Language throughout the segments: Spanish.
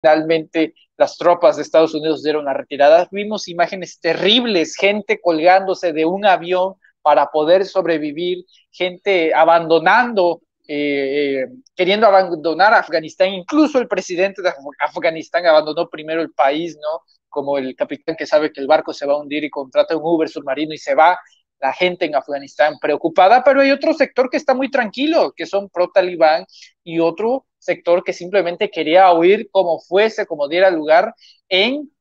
finalmente las tropas de Estados Unidos dieron la retirada. Vimos imágenes terribles, gente colgándose de un avión para poder sobrevivir, gente abandonando, queriendo abandonar Afganistán. Incluso el presidente de Afganistán abandonó primero el país, ¿no? Como el capitán que sabe que el barco se va a hundir y contrata un Uber submarino y se va. La gente en Afganistán preocupada, pero hay otro sector que está muy tranquilo, que son pro-talibán, y otro sector que simplemente quería huir como fuese, como diera lugar en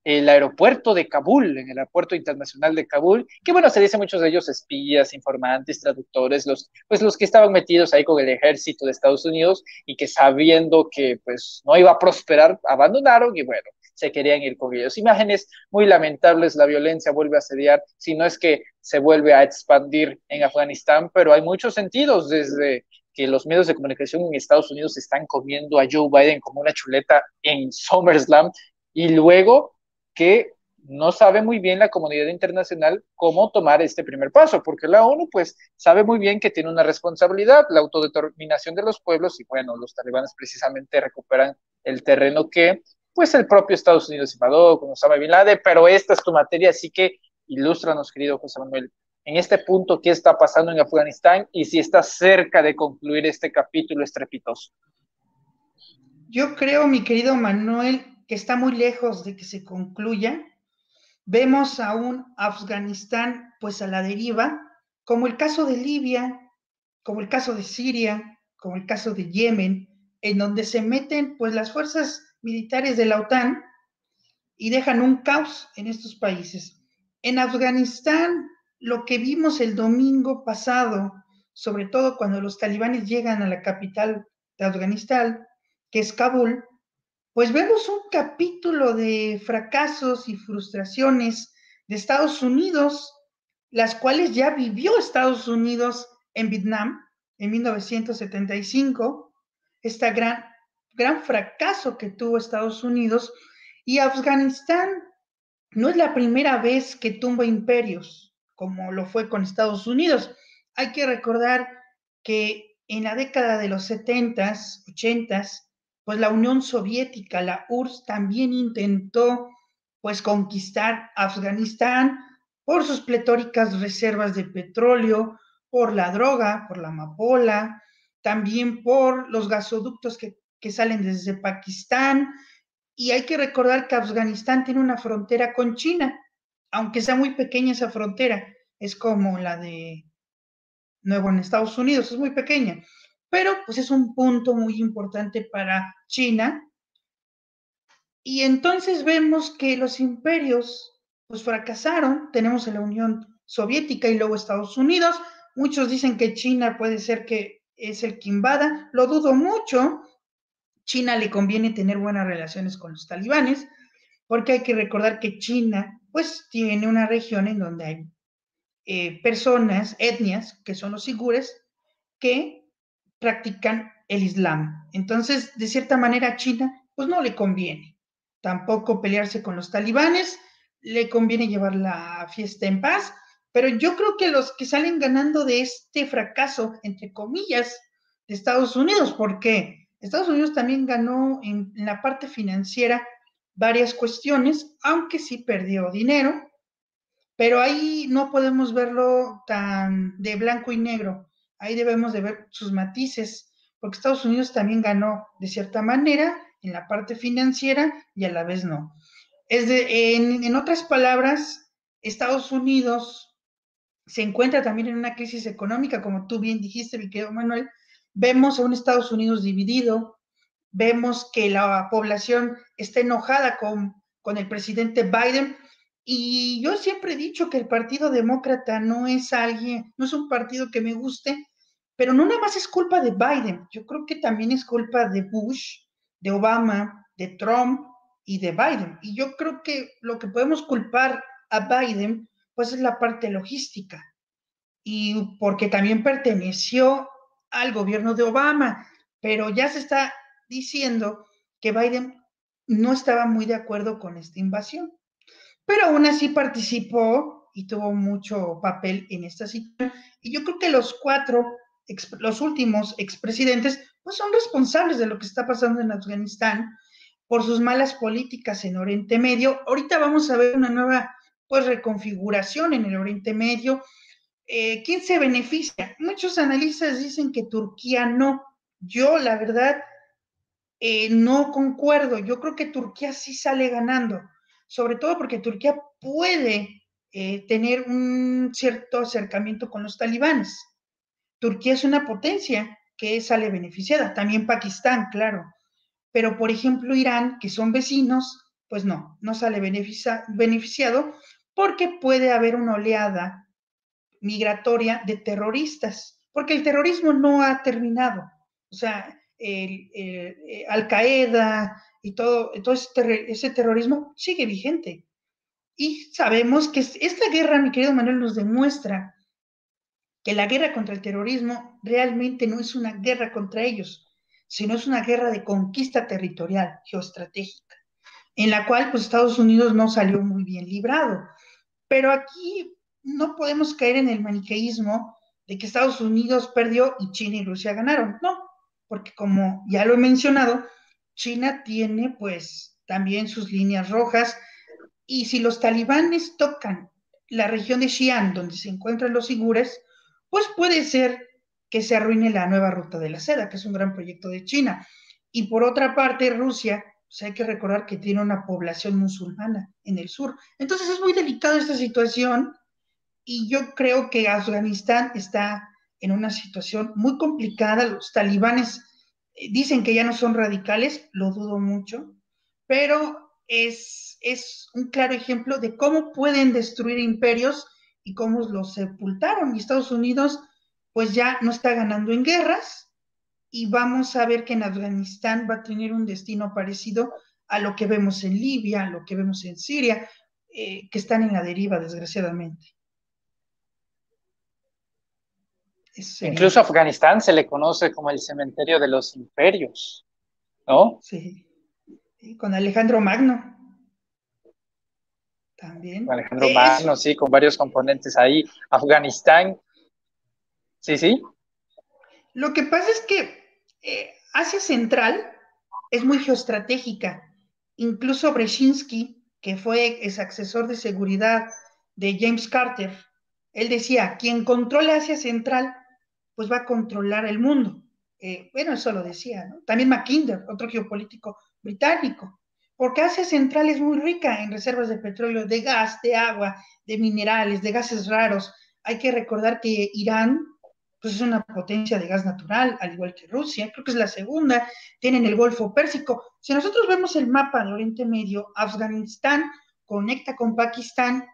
el aeropuerto de Kabul, en el aeropuerto internacional de Kabul, que bueno, se dice muchos de ellos espías, informantes, traductores, los que estaban metidos ahí con el ejército de Estados Unidos y que sabiendo que pues no iba a prosperar, abandonaron y bueno, se querían ir con ellos. Imágenes muy lamentables, la violencia vuelve a asediar, si no es que se vuelve a expandir en Afganistán, pero hay muchos sentidos, desde que los medios de comunicación en Estados Unidos están comiendo a Joe Biden como una chuleta en SummerSlam, y luego que no sabe muy bien la comunidad internacional cómo tomar este primer paso, porque la ONU pues sabe muy bien que tiene una responsabilidad, la autodeterminación de los pueblos, y bueno, los talibanes precisamente recuperan el terreno que pues el propio Estados Unidos invadió con Osama Bin Laden, pero esta es tu materia, así que ilústranos, querido José Manuel, en este punto, ¿qué está pasando en Afganistán y si está cerca de concluir este capítulo estrepitoso? Yo creo, mi querido Manuel, que está muy lejos de que se concluya. Vemos a un Afganistán pues a la deriva, como el caso de Libia, como el caso de Siria, como el caso de Yemen, en donde se meten pues las fuerzas militares de la OTAN y dejan un caos en estos países. En Afganistán, lo que vimos el domingo pasado, sobre todo cuando los talibanes llegan a la capital de Afganistán, que es Kabul, pues vemos un capítulo de fracasos y frustraciones de Estados Unidos, las cuales ya vivió Estados Unidos en Vietnam en 1975, este gran fracaso que tuvo Estados Unidos, y Afganistán no es la primera vez que tumba imperios, como lo fue con Estados Unidos. Hay que recordar que en la década de los 70s, 80s, pues la Unión Soviética, la URSS, también intentó pues conquistar Afganistán por sus pletóricas reservas de petróleo, por la droga, por la amapola, también por los gasoductos que salen desde Pakistán, y hay que recordar que Afganistán tiene una frontera con China, aunque sea muy pequeña esa frontera, es como la de Nuevo en Estados Unidos, es muy pequeña, pero pues es un punto muy importante para China. Y entonces vemos que los imperios pues fracasaron, tenemos a la Unión Soviética y luego Estados Unidos, muchos dicen que China puede ser que es el que invada, lo dudo mucho. China le conviene tener buenas relaciones con los talibanes, porque hay que recordar que China pues tiene una región en donde hay personas, etnias, que son los uigures, que practican el Islam. Entonces, de cierta manera, a China pues no le conviene tampoco pelearse con los talibanes, le conviene llevar la fiesta en paz, pero yo creo que los que salen ganando de este fracaso, entre comillas, de Estados Unidos, porque Estados Unidos también ganó en la parte financiera varias cuestiones, aunque sí perdió dinero, pero ahí no podemos verlo tan de blanco y negro. Ahí debemos de ver sus matices, porque Estados Unidos también ganó de cierta manera en la parte financiera y a la vez no. En otras palabras, Estados Unidos se encuentra también en una crisis económica, como tú bien dijiste, mi querido Manuel. Vemos a un Estados Unidos dividido, vemos que la población está enojada con el presidente Biden, y yo siempre he dicho que el Partido Demócrata no es alguien, no es un partido que me guste, pero no nada más es culpa de Biden, yo creo que también es culpa de Bush, de Obama, de Trump y de Biden. Y yo creo que lo que podemos culpar a Biden, pues es la parte logística, y porque también perteneció al gobierno de Obama, pero ya se está diciendo que Biden no estaba muy de acuerdo con esta invasión, pero aún así participó y tuvo mucho papel en esta situación. Y yo creo que los últimos expresidentes, pues son responsables de lo que está pasando en Afganistán. por sus malas políticas en Oriente Medio. Ahorita vamos a ver una nueva pues reconfiguración en el Oriente Medio. ¿Quién se beneficia? Muchos analistas dicen que Turquía no. Yo, la verdad, no concuerdo. Yo creo que Turquía sí sale ganando, sobre todo porque Turquía puede tener un cierto acercamiento con los talibanes. Turquía es una potencia que sale beneficiada, también Pakistán, claro, pero por ejemplo Irán, que son vecinos, pues no sale beneficiado porque puede haber una oleada migratoria de terroristas, porque el terrorismo no ha terminado, o sea, Al-Qaeda y todo ese terrorismo sigue vigente. Y sabemos que esta guerra, mi querido Manuel, nos demuestra que la guerra contra el terrorismo realmente no es una guerra contra ellos, sino es una guerra de conquista territorial, geoestratégica, en la cual pues Estados Unidos no salió muy bien librado. Pero aquí no podemos caer en el maniqueísmo de que Estados Unidos perdió y China y Rusia ganaron. No, porque como ya lo he mencionado, China tiene pues también sus líneas rojas y si los talibanes tocan la región de Xi'an, donde se encuentran los uigures, pues puede ser que se arruine la nueva ruta de la seda, que es un gran proyecto de China. Y por otra parte, Rusia, pues hay que recordar que tiene una población musulmana en el sur. Entonces es muy delicada esta situación y yo creo que Afganistán está en una situación muy complicada. Los talibanes dicen que ya no son radicales, lo dudo mucho, pero es un claro ejemplo de cómo pueden destruir imperios y cómo los sepultaron. Y Estados Unidos pues ya no está ganando en guerras y vamos a ver que en Afganistán va a tener un destino parecido a lo que vemos en Libia, a lo que vemos en Siria, que están en la deriva, desgraciadamente. Eso sería. Incluso a Afganistán se le conoce como el cementerio de los imperios, ¿no? Sí. Y con Alejandro Magno también. Alejandro Magno, sí, con varios componentes ahí. Afganistán, sí, sí. Lo que pasa es que Asia Central es muy geoestratégica. Incluso Brzezinski, que fue ex asesor de seguridad de James Carter, él decía, quien controla Asia Central, pues va a controlar el mundo. Bueno, eso lo decía, ¿no? También Mackinder, otro geopolítico británico, porque Asia Central es muy rica en reservas de petróleo, de gas, de agua, de minerales, de gases raros. Hay que recordar que Irán pues es una potencia de gas natural, al igual que Rusia, creo que es la segunda, tienen el Golfo Pérsico. Si nosotros vemos el mapa de Oriente Medio, Afganistán conecta con Pakistán,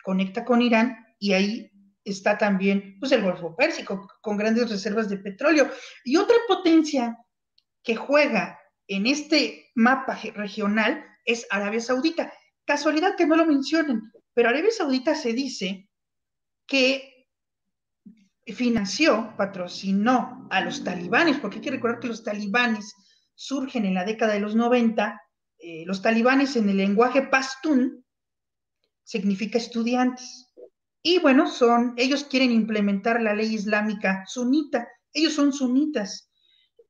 conecta con Irán y ahí está también pues, el Golfo Pérsico con grandes reservas de petróleo. Y otra potencia que juega en este mapa regional es Arabia Saudita. Casualidad que no lo mencionen, pero Arabia Saudita se dice que patrocinó a los talibanes, porque hay que recordar que los talibanes surgen en la década de los 90. Los talibanes en el lenguaje pastún significa estudiantes. Y bueno, ellos quieren implementar la ley islámica sunita. Ellos son sunitas.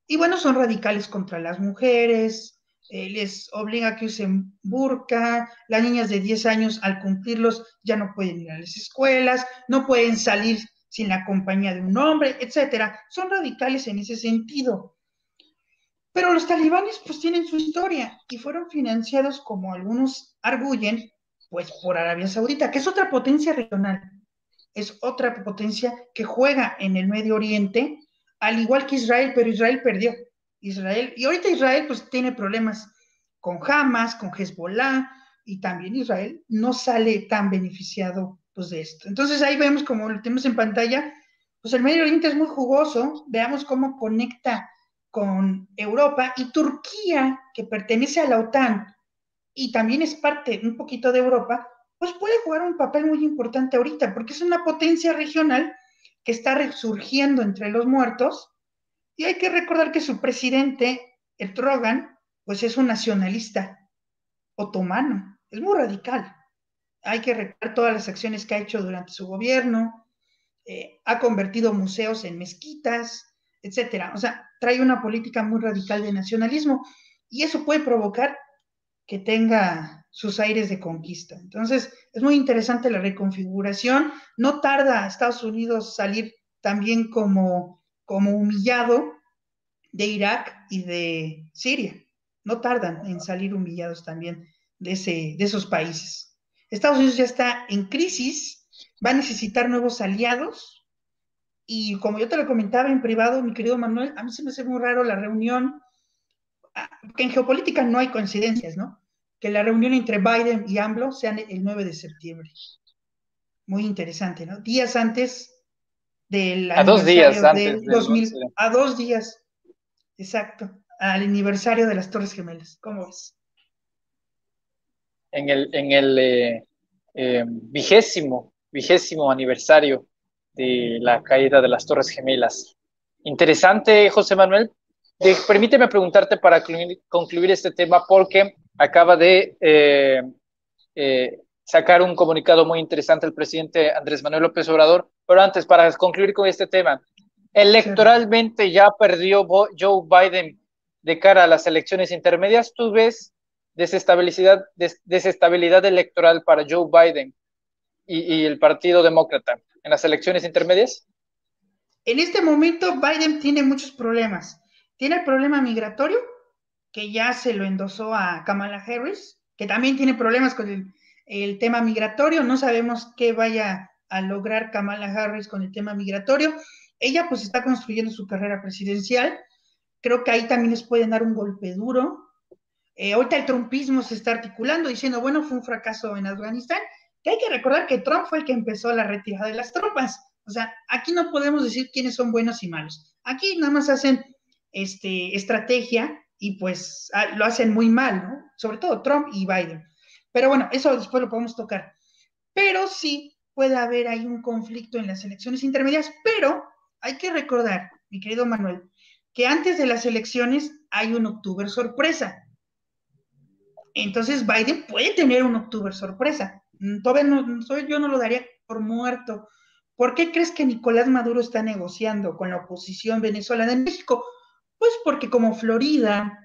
Y bueno, son radicales contra las mujeres, les obliga a que usen burka, las niñas de 10 años al cumplirlos ya no pueden ir a las escuelas, no pueden salir sin la compañía de un hombre, etcétera. Son radicales en ese sentido. Pero los talibanes pues tienen su historia y fueron financiados, como algunos arguyen, pues por Arabia Saudita, que es otra potencia regional, es otra potencia que juega en el Medio Oriente, al igual que Israel, pero Israel perdió. Y ahorita Israel pues tiene problemas con Hamas, con Hezbollah, y también Israel no sale tan beneficiado pues de esto. Entonces ahí vemos, como lo tenemos en pantalla, pues el Medio Oriente es muy jugoso, veamos cómo conecta con Europa y Turquía, que pertenece a la OTAN y también es parte un poquito de Europa, pues puede jugar un papel muy importante ahorita, porque es una potencia regional que está resurgiendo entre los muertos, y hay que recordar que su presidente, Erdogan, pues es un nacionalista otomano, es muy radical. Hay que recordar todas las acciones que ha hecho durante su gobierno, ha convertido museos en mezquitas, etcétera. O sea, trae una política muy radical de nacionalismo. y eso puede provocar que tenga sus aires de conquista. Entonces, es muy interesante la reconfiguración. No tarda Estados Unidos salir también como humillado de Irak y de Siria. No tardan en salir humillados también de esos países. Estados Unidos ya está en crisis, va a necesitar nuevos aliados y como yo te lo comentaba en privado, mi querido Manuel, a mí se me hace muy raro la reunión, que en geopolítica no hay coincidencias, ¿no? Que la reunión entre Biden y AMLO sea el 9 de septiembre. Muy interesante, ¿no? Días antes del A 2 días aniversario antes del del 11. 2000, a 2 días, exacto, al aniversario de las Torres Gemelas. ¿Cómo ves? En el vigésimo aniversario de la caída de las Torres Gemelas. Interesante, José Manuel. Permíteme preguntarte para concluir este tema, porque acaba de sacar un comunicado muy interesante el presidente Andrés Manuel López Obrador. Pero antes, para concluir con este tema, Claro. electoralmente ya perdió Joe Biden de cara a las elecciones intermedias. ¿Tú ves desestabilidad electoral para Joe Biden y el Partido Demócrata en las elecciones intermedias? En este momento Biden tiene muchos problemas. Tiene el problema migratorio, que ya se lo endosó a Kamala Harris, que también tiene problemas con el tema migratorio. No sabemos qué vaya a lograr Kamala Harris con el tema migratorio. Ella pues está construyendo su carrera presidencial. Creo que ahí también les pueden dar un golpe duro. Ahorita el trumpismo se está articulando diciendo, bueno, fue un fracaso en Afganistán, que hay que recordar que Trump fue el que empezó la retirada de las tropas. O sea, aquí no podemos decir quiénes son buenos y malos. Aquí nada más hacen estrategia y pues lo hacen muy mal, ¿no? Sobre todo Trump y Biden. Pero bueno, eso después lo podemos tocar. Pero sí puede haber ahí un conflicto en las elecciones intermedias, pero hay que recordar, mi querido Manuel, que antes de las elecciones hay un octubre sorpresa. Entonces Biden puede tener un octubre sorpresa. Todavía no, yo no lo daría por muerto. ¿Por qué crees que Nicolás Maduro está negociando con la oposición venezolana en México? Pues porque como Florida,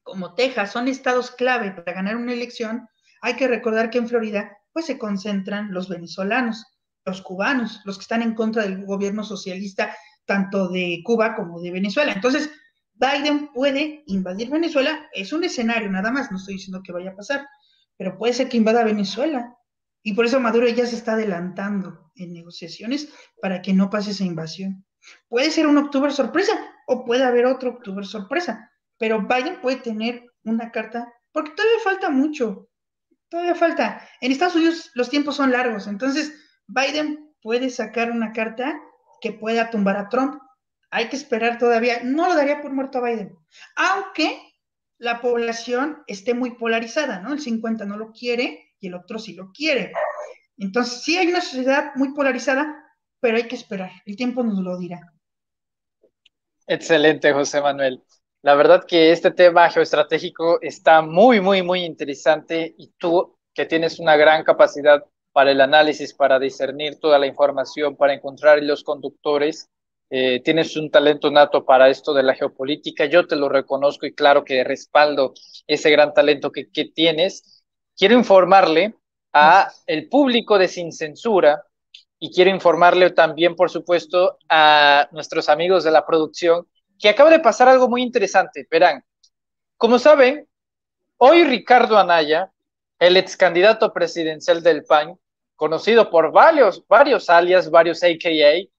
como Texas, son estados clave para ganar una elección, hay que recordar que en Florida pues se concentran los venezolanos, los cubanos, los que están en contra del gobierno socialista tanto de Cuba como de Venezuela. Entonces, Biden puede invadir Venezuela, es un escenario nada más, no estoy diciendo que vaya a pasar, pero puede ser que invada Venezuela. Y por eso Maduro ya se está adelantando en negociaciones para que no pase esa invasión. Puede ser un octubre sorpresa o puede haber otro octubre sorpresa, pero Biden puede tener una carta, porque todavía falta mucho, todavía falta. En Estados Unidos los tiempos son largos, entonces Biden puede sacar una carta que pueda tumbar a Trump. Hay que esperar todavía. No lo daría por muerto a Biden, aunque la población esté muy polarizada, ¿no? El 50 no lo quiere y el otro sí lo quiere. Entonces, sí hay una sociedad muy polarizada, pero hay que esperar. El tiempo nos lo dirá. Excelente, José Manuel. La verdad que este tema geoestratégico está muy, muy, muy interesante, y tú, que tienes una gran capacidad para el análisis, para discernir toda la información, para encontrar los conductores, tienes un talento nato para esto de la geopolítica. Yo te lo reconozco y claro que respaldo ese gran talento que tienes. Quiero informarle a Gracias. el público de Sin Censura, y quiero informarle también, por supuesto, a nuestros amigos de la producción, que acaba de pasar algo muy interesante. Verán, como saben, hoy Ricardo Anaya, el ex candidato presidencial del PAN, conocido por varios alias, varios AKA,